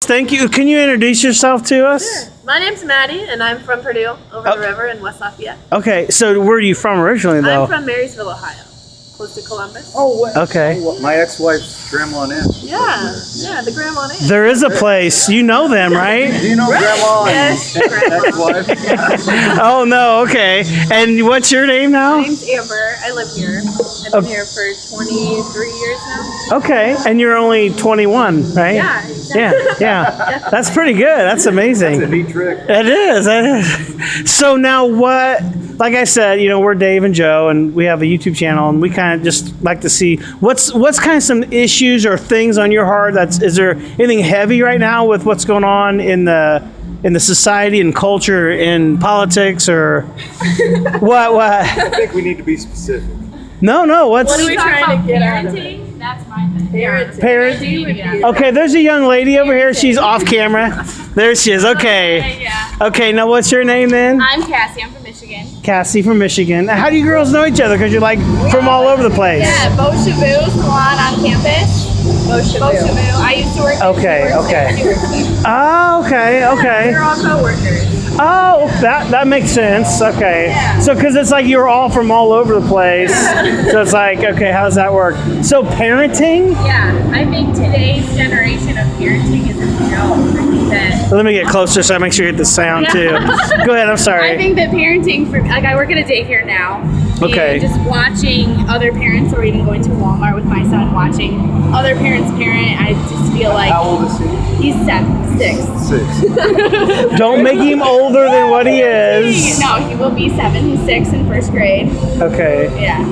Thank you. Can you introduce yourself to us? Sure. My name's Maddie, and I'm from Purdue, over the river in West Lafayette. Okay, so where are you from originally, though? I'm from Marysville, Ohio, close to Columbus. Oh, what? Okay. My ex-wife's grandma and aunt. Yeah, the grandma and aunt. There is a place. You know them, right? Do you know grandma and Yes, grandma. ex-wife? Oh, no. Okay. And what's your name My now? name's Amber. I live here. I've been here for 23 years now. Okay. And you're only 21, right? Yeah, exactly. Yeah. That's pretty good. That's amazing. It's a neat trick. It is. So now what, like I said, we're Dave and Joe, and we have a YouTube channel, and we kind of just like to see what's kind of some issues or things on your heart. Is there anything heavy right now with what's going on in the society and culture and politics, or what? I think we need to be specific. No, what's What are we trying to get out of it? Parenting, that's my thing. Parenting. Okay, there's a young lady over here. She's off camera. There she is. Okay. Yeah. Okay, now what's your name then? I'm Cassie. I'm from Michigan. Cassie from Michigan. How do you girls know each other? Because you're like from all over the place. Yeah, Beau Chabot salon on campus. Beau Chabot. I used to work. Okay, okay. Oh, okay. We're all co-workers. Oh, that makes sense. Okay. Yeah. So, because it's like you're all from all over the place. So it's like, okay, how does that work? So parenting? Yeah, I think today's generation of parenting is a joke. I think that. Let me get closer so I make sure you get the sound too. Go ahead, I'm sorry. I think that parenting for I work at a daycare now. Okay. And just watching other parents, or even going to Walmart with my son, watching other parents parent, I just feel like How old is he? he's 6. Don't make him older than what he is. No, he will be 7. He's 6 in first grade. Okay. Yeah.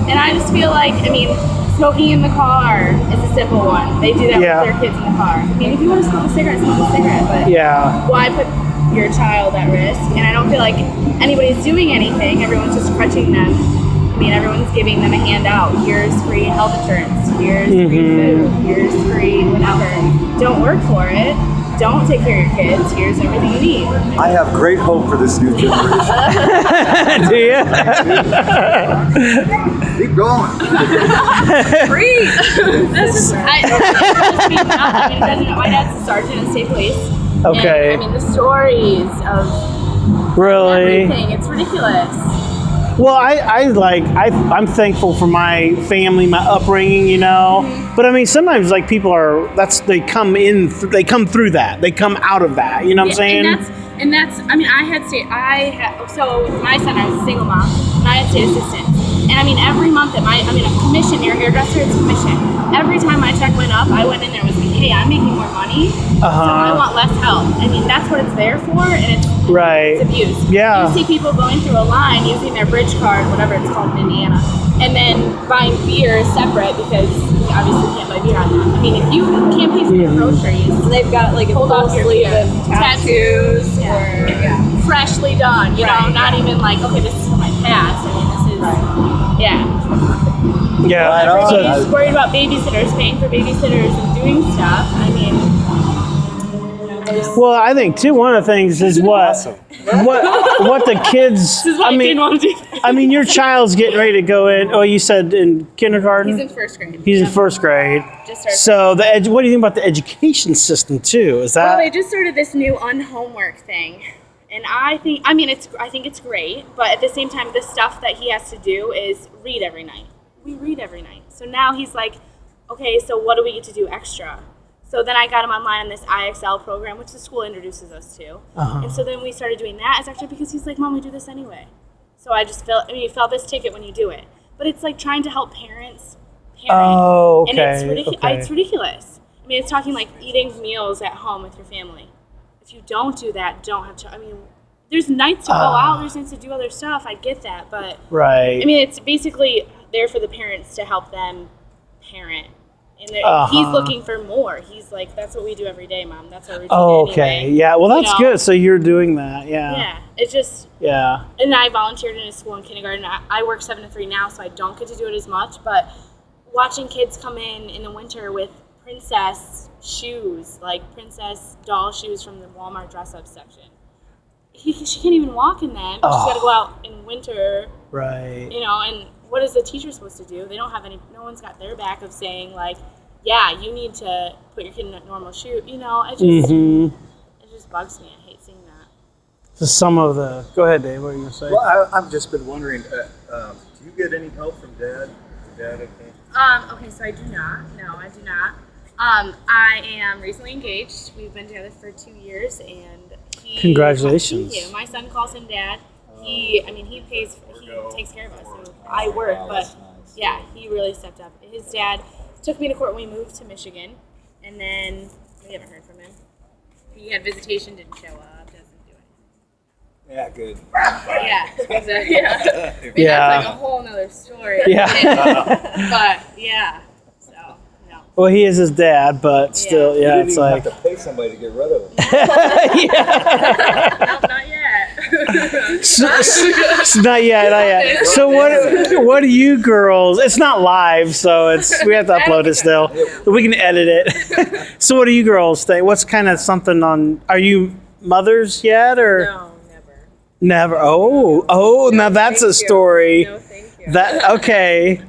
And I just feel like, smoking in the car is a simple one. They do that Yeah. with their kids in the car. If you want to smoke a cigarette, but Yeah. why put your child at risk? And I don't feel like anybody's doing anything. Everyone's just crutching them. Everyone's giving them a handout. Here's free health insurance. Here's free food. Here's free whatever. Don't work for it. Don't take care of your kids. Here's everything you need. I have great hope for this new generation. Do you? Keep going. Free. That's just, my dad's a sergeant in state police. Okay. And, the stories of Really? everything, it's ridiculous. Well, I'm thankful for my family, my upbringing, But sometimes like people they come through that, they come out of that. You know what I'm saying? And that's. So with my son, I was a single mom, and I had state assistant. And every month at a commission, you're a hairdresser, it's a commission. Every time my check went up, I went in there and was like, hey, I'm making more money, so I want less help. That's what it's there for, and it's abuse. Yeah. You see people going through a line using their bridge card, whatever it's called in Indiana, and then buying beer separate because you obviously can't buy beer on that. If you can't pay for your groceries, They've got like a hold full off your sleeve beer. of tattoos or freshly done, not even like, okay, this is for my past. This is, Yeah. Right So- on. He's worried about babysitters, paying for babysitters and doing stuff. Well, I think too, one of the things is what the kids. This is why I didn't want to do that. Your child's getting ready to go in. Oh, you said in kindergarten. He's in first grade. He's in first grade. Just started. So what do you think about the education system too? Is that? Well, they just started this new unhomework thing, and I think it's great, but at the same time, the stuff that he has to do is read every night. We read every night, so now he's like, okay, so what do we get to do extra? So then I got him online on this IXL program, which the school introduces us to, and so then we started doing that as extra because he's like, Mom, we do this anyway. So I just felt, you fill this ticket when you do it, but it's like trying to help parents parent. Oh, okay. And it's okay. It's ridiculous. It's talking like eating meals at home with your family. If you don't do that, don't have there's nights to go out, there's nights to do other stuff. I get that, but Right. it's basically there for the parents to help them parent. And he's looking for more. He's like, that's what we do every day, Mom. That's our routine. Oh, okay. Anyway. Yeah. Well, that's good. So you're doing that. Yeah. Yeah. It's just. Yeah. And I volunteered in a school in kindergarten. I work 7 to 3 now, so I don't get to do it as much. But watching kids come in the winter with princess shoes, like princess doll shoes from the Walmart dress-up section. She can't even walk in them. She's got to go out in winter. Right. And what is the teacher supposed to do? They don't have any. No one's got their back of saying like, yeah, you need to put your kid in a normal shoe. You know, it just bugs me. I hate seeing that. So some of the. Go ahead, Dave. What are you gonna say? Well, I've just been wondering, do you get any help from Dad? Dad, okay. Okay, so I do not. No, I do not. I am recently engaged. We've been together for 2 years, and Congratulations. Thank you. My son calls him Dad. He takes care of us. So I work, but yeah, he really stepped up. His dad took me to court when we moved to Michigan, and then we haven't heard from him. He had visitation, didn't show up, doesn't do it. Yeah, good. Yeah, exactly. Yeah. I mean, Yeah. That's like a whole nother story. Yeah. But yeah, so no. Well, he is his dad, but still, You yeah, didn't it's even like. have to pay somebody to get rid of him. Nope, not yet. Not yet. So what do you girls? It's not live, so we have to upload it still. We can edit it. So what do you girls think? What's kind of something on? Are you mothers yet or No, never. never? Oh, now that's a Thank you. story. No, thank you. That okay?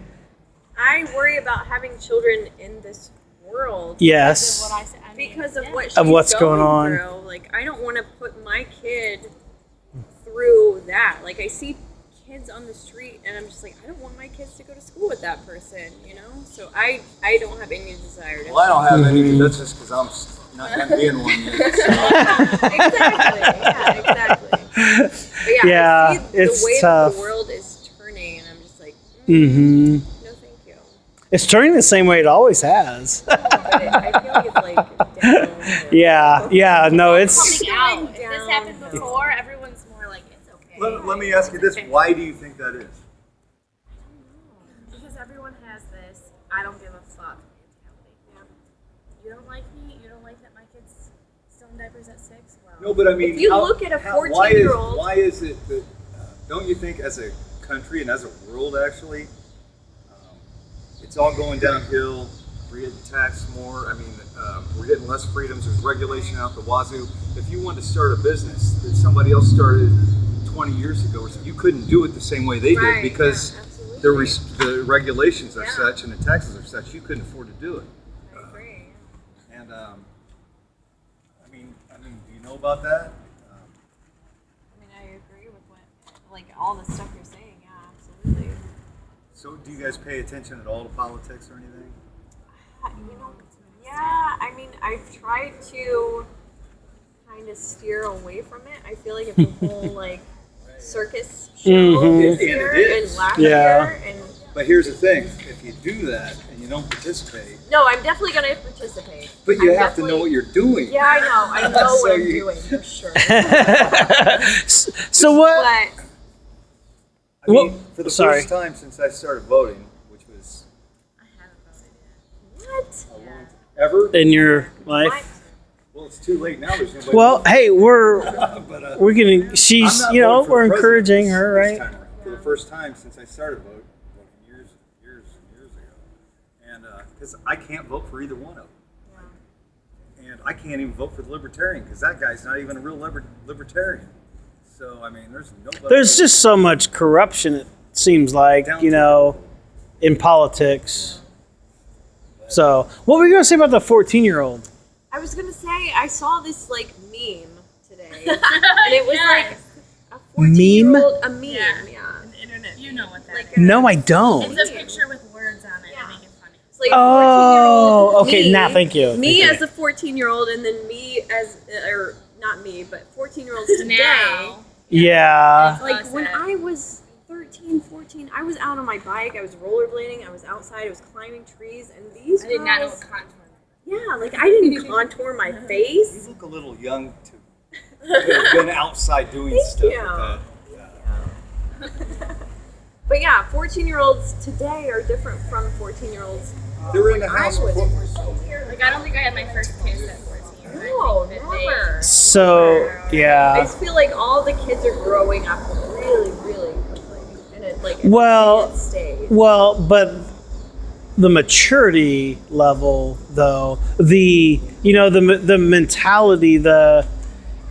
I worry about having children in this world Yes. What I said, I mean, because of yeah. what she's Of what's going on. through. Like, I don't want to put my kid through that. Like, I see kids on the street, and I'm just like, I don't want my kids to go to school with that person, you know? So I don't have any desire to. Well, I don't have any. That's just because I'm not going to be in one yet. So. Exactly. Yeah, exactly. But yeah, Yeah, I see it's the way tough. the world is turning, and I'm just like, Mm-hmm. no, thank you. It's turning the same way it always has. But I feel like it's like down. Yeah. No, it's. Coming out. If down. this happened before, everyone's more like, it's okay. Let me ask you this. Why do you think that is? Because everyone has this, I don't give a fuck mentality. You don't like me? You don't like that my kid's still in diapers at 6? Well, No, but I mean, If you look at a 14-year-old why is it that, don't you think as a country and as a world actually, it's all going downhill, we're getting taxed more, I mean, we're getting less freedoms, there's regulation out the wazoo. If you wanted to start a business that somebody else started 20 years ago, you couldn't do it the same way they Right, did because yeah, absolutely. the regulations are Yeah. such and the taxes are such, you couldn't afford to do it. I agree. And I mean, do you know about that? I mean, I agree with like all the stuff you're saying. Yeah, absolutely. So, do you guys pay attention at all to politics or anything? You know, yeah. I mean, I've tried to kind of steer away from it. I feel like it's a whole like circus show Mhm. this And year it is. and last Yeah. year, and But here's the thing: if you do that and you don't participate, no, I'm definitely gonna participate. but you I'm have to know definitely- what you're doing. Yeah, I know So what I'm you- doing for sure. So what? But I mean, Well, for the sorry. first time since I started voting, which was I haven't voted what? a long ever. In your life? Well, it's too late now. There's nobody. Well, hey, we're but, we're getting. I'm She's, not you know, voting for we're president encouraging this- her, this right? time around. For the first time since I started voting years ago, and because I can't vote for either one of them, and I can't even vote for the Libertarian because that guy's not even a real Libertarian. So I mean, there's nobody. There's just so much corruption. It seems like, you know, in politics. So, what were you gonna say about the 14-year-old? I was gonna say I saw this like meme today, and it was like a 14-year-old a meme. Yeah. Yeah. The internet. You know what that Like is. No, I don't. It's a picture with words on it Yeah. to make it funny. It's like Oh, 14-year-old okay. me, Now, thank you. Me Thank as you. a 14-year-old, and then me as, or not me, but 14-year-olds today. Now, Yeah. Like Us when at- I was 13, 14, I was out on my bike, I was rollerblading, I was outside, I was climbing trees, and these I did not know girls- what contour. yeah, like I didn't contour my You face. look a little young to have been outside doing Thank stuff you. like that. Yeah. But yeah, 14-year-olds today are different from 14-year-olds. They were in the house was- before. Like, I don't think I had my first kiss at 14. No, I think that never. So, I yeah. just feel like all the kids are growing up really, really quickly, and it like Well, stage. Well, but the maturity level, though, the mentality, you know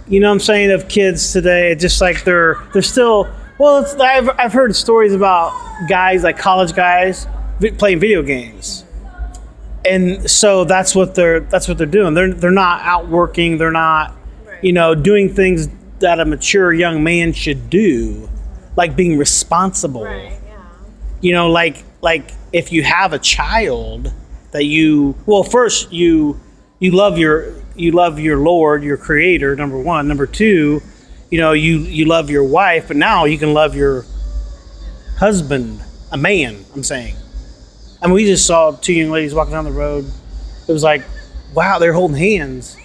what I'm saying, of kids today, just like they're still, well, I've heard stories about guys, like college guys, playing video games. and so that's what they're doing. They're not out working. They're not, doing things that a mature young man should do, like being responsible. Right. Yeah. Like if you have a child that first you love your Lord, your Creator. Number one. Number two, you love your wife, but now you can love your husband, a man. I'm saying. I mean, we just saw two young ladies walking down the road. It was like, wow, they're holding hands.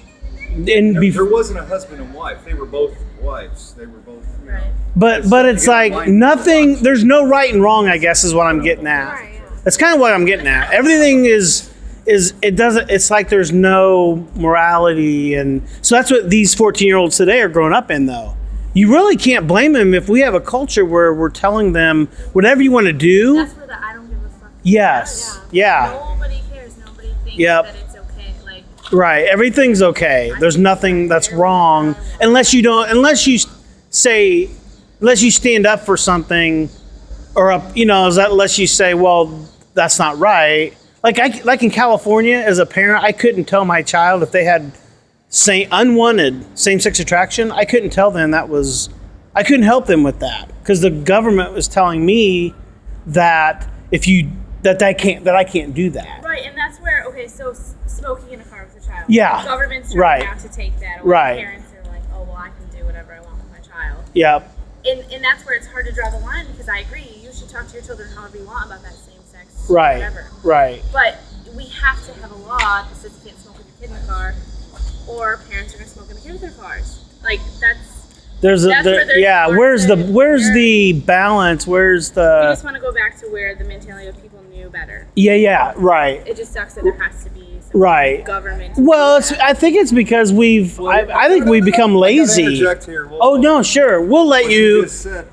And there wasn't a husband and wife. They were both wives. They were both. Right. But it's like nothing. There's no right and wrong, I guess, is what I'm getting at. Right, yeah. That's kind of what I'm getting at. Everything is it doesn't. It's like there's no morality, and so that's what these 14-year-olds today are growing up in, though. You really can't blame them if we have a culture where we're telling them whatever you want to do. That's where the I don't give a fuck. Yes. Yeah. Nobody cares. Nobody thinks Yep. that it's okay. Like, Right. Everything's okay. There's nothing that's wrong unless you stand up for something, or unless you say, well, that's not right. Like in California, as a parent, I couldn't tell my child if they had unwanted same-sex attraction. I couldn't tell them I couldn't help them with that because the government was telling me that I can't do that. right, and that's where so smoking in a car with a child. Yeah. The government's Right. trying to take that away. Right. Parents are like, oh well, I can do whatever I want with my child. Yep. And that's where it's hard to draw the line because I agree. You should talk to your children however you want about that same sex. Right. Whatever. Right. But we have to have a law that says you can't smoke with your kid in the car, or parents are going to smoke in the kids' their cars. Like Where's the balance? Where's we the just want to go back to where the mentality of people knew better. yeah, right. It just sucks that there has to be some Right. government. Well, I think it's because I think we've become lazy. Interject here. Oh no, sure. We'll let She you. just said,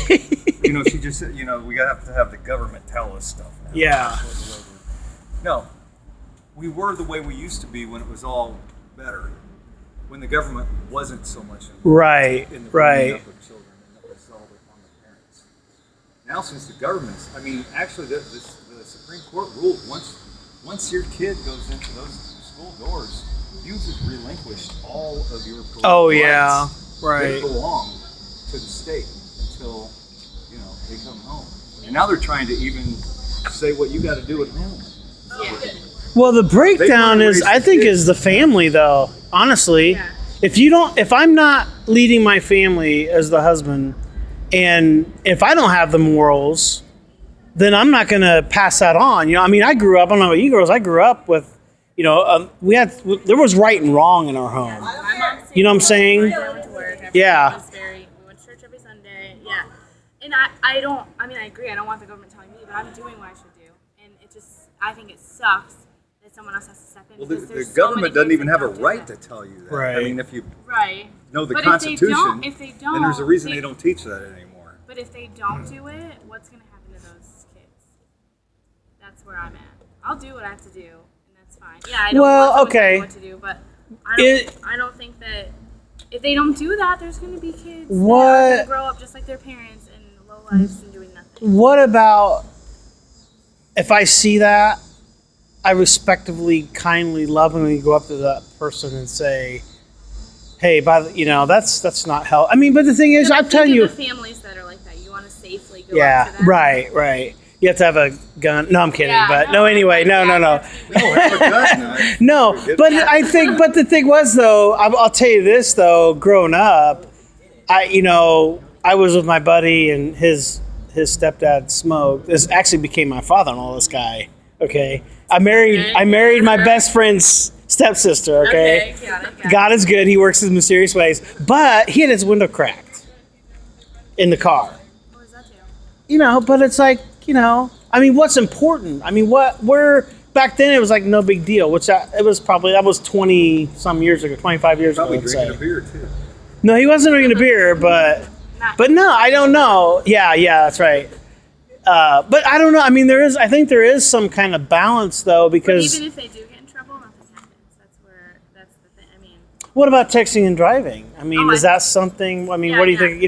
she just said, we have to have the government tell us stuff now. Yeah. No, we were the way we used to be when it was all better, when the government wasn't so much Right. in the bringing Right. up of children, and it was all on the parents. Now, since the government's, actually, the Supreme Court ruled once your kid goes into those school doors, you've relinquished all of your political Oh yeah. rights Right. that belong to the state until they come home. And now they're trying to even say what you got to do at home. Well, the breakdown is, I think, kids. is the family, though. Honestly, Yeah. if I'm not leading my family as the husband, and if I don't have the morals, then I'm not going to pass that on. I grew up. I don't know about you girls. I grew up with, there was right and wrong in our home. My mom You know what I'm saying? went to work. Yeah. We went to church every Sunday. Yeah. And I agree. I don't want the government telling me, but I'm doing what I should do. And I think it sucks that someone else has to step in. Well, because the there's so government many doesn't kids even that have a don't do right that. to tell you that. Right. If you Right. know the But Constitution, if they don't, then there's a reason they don't teach that anymore. But if they don't do it, what's going to happen to those kids? That's where I'm at. I'll do what I have to do, and that's fine. Yeah, I don't Well, want someone telling okay. me what to do, but I don't think that if they don't do that, there's going to be kids that are going to grow up just like their parents in low lives and doing nothing. What about if I see that? I respectively, kindly, lovingly go up to that person and say, "Hey, that's not hell." But the thing is, Yeah, but I'm telling think you, of the families that are like that. You want to safely go yeah, up to them. right. You have to have a gun. No, I'm kidding. Yeah, but no, anyway, no. No, have a gun. No, but but the thing was though, I'll tell you this though. Growing up, I was with my buddy and his stepdad smoked. This actually became my father-in-law. This guy. Okay, I married my best friend's stepsister. Okay, Got it. God is good. He works in mysterious ways. But he had his window cracked in the car. What does that do? But it's like, what's important? Back then it was like no big deal, that was 20 some years ago, 25 years Probably ago. I'd drinking say. a beer too. No, he wasn't drinking a beer, but no, I don't know. Yeah, that's right. But I don't know. I think there is some kind of balance though, But because even if they do get in trouble, nothing happens. That's the thing. what about texting and driving? Oh, is that something? What do you think?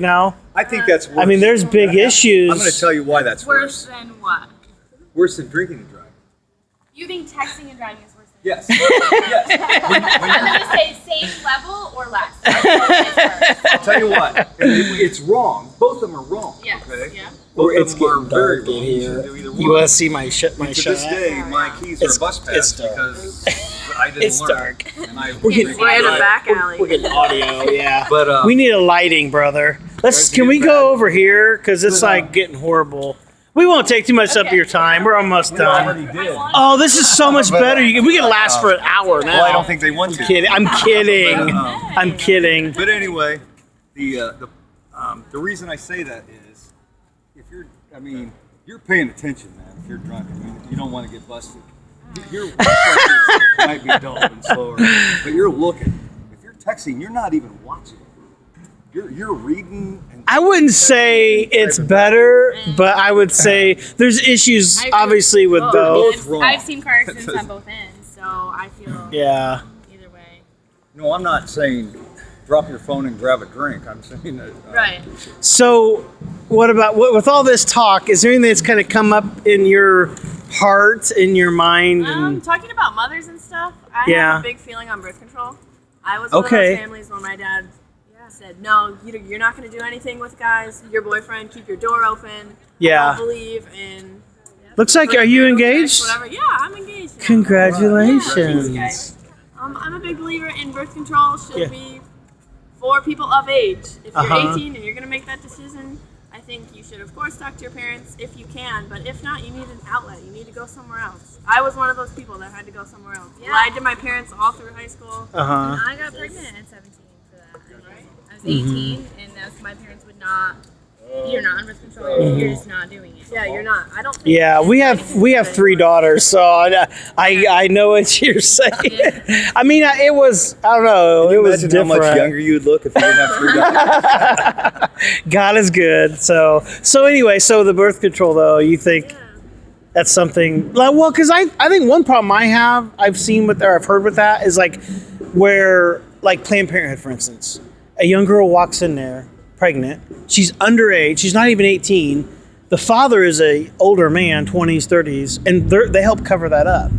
I think that's worse. There's big issues. I'm going to tell you why that's Worse than what? Worse than drinking and driving. You think texting and driving is worse than Yes. Yes. I'm going to say same level or less. I'll tell you what, it's wrong. Both of them are wrong. Yes. Okay. Yeah. Both It's of them are getting very dark in wrong. here. You should do either one. You want to see my To my this shot? day, my keys It's- are bus pass it's dark. because I didn't It's learn. dark. And I We're getting We're in a back alley. We're getting audio, yeah. But We need a lighting, brother. Guys, Can we get go back. over here? Because it's But, like getting horrible. We won't take too much up of your time. We're almost we already done. did. Oh, this is so much better. We can last for an hour now. Well, I don't think they want to. I'm kidding. But, I'm kidding. But anyway, the reason I say that is, if you're, I mean, you're paying attention, man. If you're drunk, I mean, you don't want to get busted. Your reflexes might be dull and slower, but you're looking. If you're texting, you're not even watching. You're reading. And I wouldn't say it's better, but I would say there's issues, obviously, with both. Both wrong. I've seen car accidents on both ends, so I feel Yeah. either way. No, I'm not saying drop your phone and grab a drink. I'm saying that. Right. So, what about with all this talk? Is there anything that's kind of come up in your heart, in your mind? And, Talking about mothers and stuff, I Yeah. have a big feeling on birth control. I was one of Okay. those families where my dad said, no, you're not going to do anything with guys. Your boyfriend, keep your door open. Yeah. I don't believe in... Looks like, are you engaged? Whatever. Yeah, I'm engaged now. Congratulations. I'm a big believer in birth control should Yeah. be for people of age. If you're Uh-huh. 18 and you're going to make that decision, I think you should, of course, talk to your parents if you can. But if not, you need an outlet. You need to go somewhere else. I was one of those people that had to go somewhere else. Yeah. Lied to my parents all through high school. Uh-huh. I got pregnant at 17 for that. I was 18, and that's my parents would not. You're not on birth control. You're just not doing it. Yeah, you're not. I don't think Yeah, we have 3 daughters, so I know what you're saying. I mean, it was, I don't know, it was Imagine different. how much younger you'd look if you didn't have 3 daughters. God is good. So anyway, so the birth control though, you think that's something like, well, because I think one problem I've seen with or I've heard with that is like where like Planned Parenthood, for instance, a young girl walks in there pregnant, she's underage, she's not even 18. The father is a older man, 20s, 30s, and they help cover that up.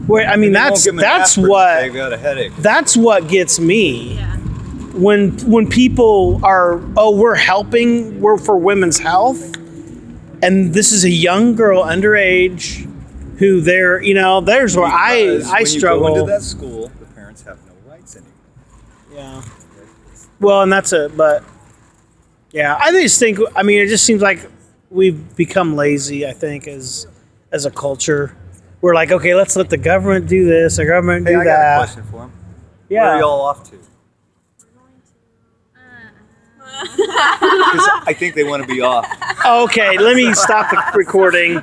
Where I mean, They won't that's give 'em an aspirin if they've got a headache. that's what gets me. Yeah. When people are, we're helping, we're for women's health, and this is a young girl underage who there's where Because I when struggle. you go into that school, the parents have no rights anymore. Yeah. Well, and but yeah, I just think, I mean, it just seems like we've become lazy, I think, as a culture. We're like, okay, let's let the government do this, the government Hey, do I got a that. question for him. Where are Yeah. y'all off to? Because I think they want to be off. Okay, let me stop the recording.